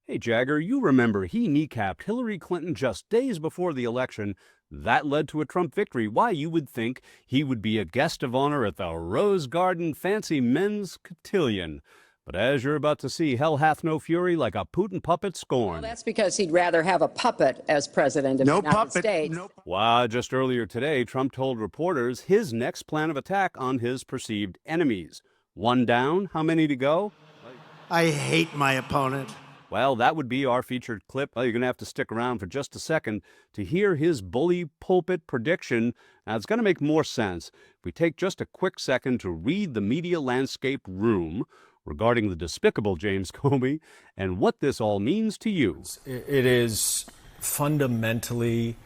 Hey, Jagger, you remember he kneecapped Hillary Clinton just days before the election. That led to a Trump victory. Why, you would think he would be a guest of honor at the Rose Garden Fancy Men's Cotillion. But as you're about to see, hell hath no fury like a Putin puppet Well, scorned. that's because he'd rather have a puppet as president of the United States. Why, just earlier today, Trump told reporters his next plan of attack on his perceived enemies. One down, how many to go? I hate my opponent. Well, that would be our featured clip. Well, you're going to have to stick around for just a second to hear his bully pulpit prediction. Now, it's going to make more sense if we take just a quick second to read the media landscape room regarding the despicable James Comey and what this all means to you. It is fundamentally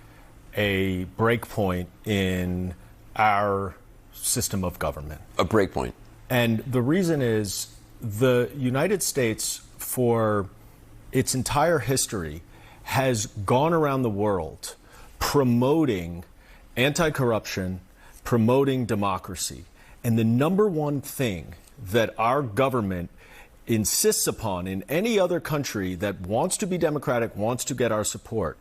a breakpoint in our system of government. A breakpoint. And the reason is the United States, for its entire history, has gone around the world promoting anti-corruption, promoting democracy. And the number one thing that our government insists upon in any other country that wants to be democratic, wants to get our support,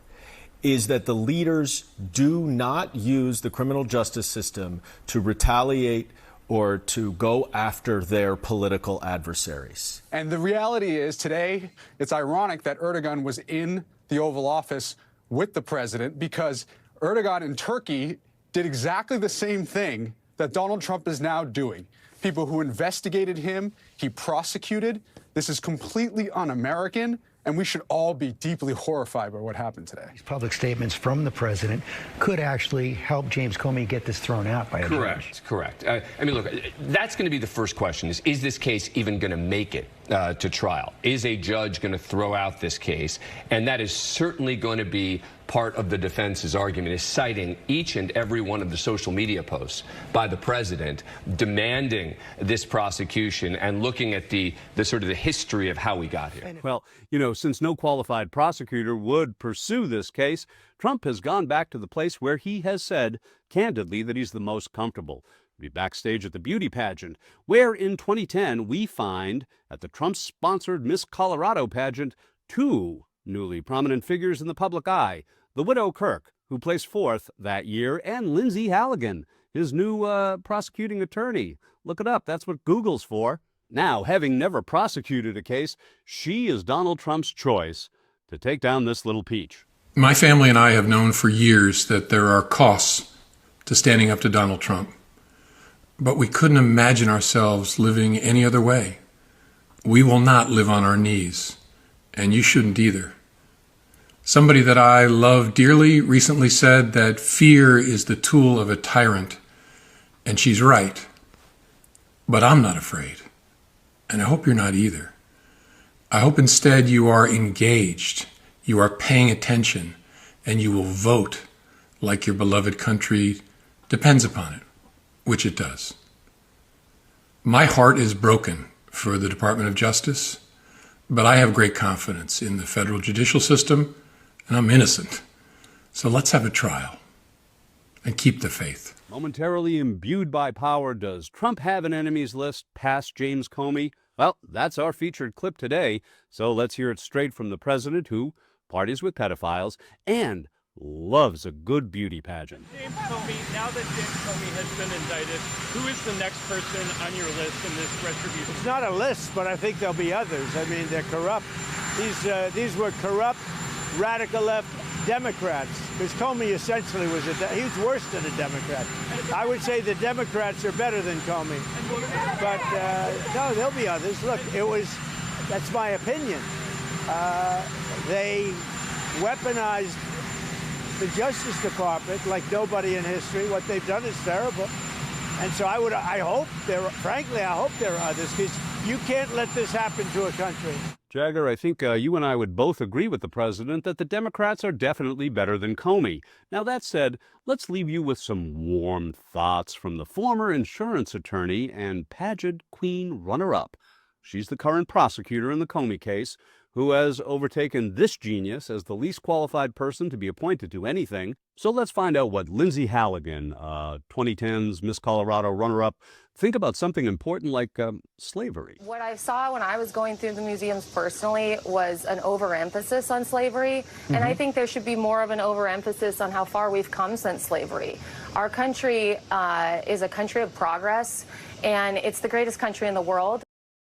is that the leaders do not use the criminal justice system to retaliate or to go after their political adversaries. And the reality is today, it's ironic that Erdogan was in the Oval Office with the president because Erdogan in Turkey did exactly the same thing that Donald Trump is now doing. People who investigated him, he prosecuted. This is completely un-American, and we should all be deeply horrified by what happened today. These public statements from the president could actually help James Comey get this thrown out by a judge. Correct. I mean, look, that's going to be the first question is this case even going to make it to trial? Is a judge going to throw out this case? And that is certainly going to be part of the defense's argument, is citing each and every one of the social media posts by the president demanding this prosecution and looking at the sort of the history of how we got here. Well, you know, since no qualified prosecutor would pursue this case, Trump has gone back to the place where he has said candidly that he's the most comfortable. Be backstage at the beauty pageant, where in 2010 we find at the Trump-sponsored Miss Colorado pageant two newly prominent figures in the public eye, the widow Kirk, who placed fourth that year, and Lindsay Halligan, his new prosecuting attorney. Look it up. That's what Google's for. Now, having never prosecuted a case, she is Donald Trump's choice to take down this little peach. My family and I have known for years that there are costs to standing up to Donald Trump. But we couldn't imagine ourselves living any other way. We will not live on our knees, and you shouldn't either. Somebody that I love dearly recently said that fear is the tool of a tyrant, and she's right. But I'm not afraid, and I hope you're not either. I hope instead you are engaged, you are paying attention, and you will vote like your beloved country depends upon it, which it does. My heart is broken for the Department of Justice, but I have great confidence in the federal judicial system, and I'm innocent. So let's have a trial and keep the faith. Momentarily imbued by power, does Trump have an enemies list past James Comey? Well, that's our featured clip today, so let's hear it straight from the president, who parties with pedophiles and loves a good beauty pageant. James Comey, now that James Comey has been indicted, who is the next person on your list in this retribution? It's not a list, but I think there'll be others. I mean, they're corrupt. These were corrupt, radical left Democrats. Because Comey essentially was he was worse than a Democrat. I would say the Democrats are better than Comey. But no, there'll be others. Look, that's my opinion. They weaponized the Justice Department like nobody in history. What they've done is terrible. And so I hope there are others, because you can't let this happen to a country. Jagger, I think you and I would both agree with the president that the Democrats are definitely better than Comey. Now, that said, let's leave you with some warm thoughts from the former insurance attorney and pageant queen runner-up. She's the current prosecutor in the Comey case, who has overtaken this genius as the least qualified person to be appointed to anything. So let's find out what Lindsay Halligan, 2010's Miss Colorado runner-up, Think about something important like slavery. What I saw when I was going through the museums personally was an overemphasis on slavery, and I think there should be more of an overemphasis on how far we've come since slavery. Our country is a country of progress, and it's the greatest country in the world.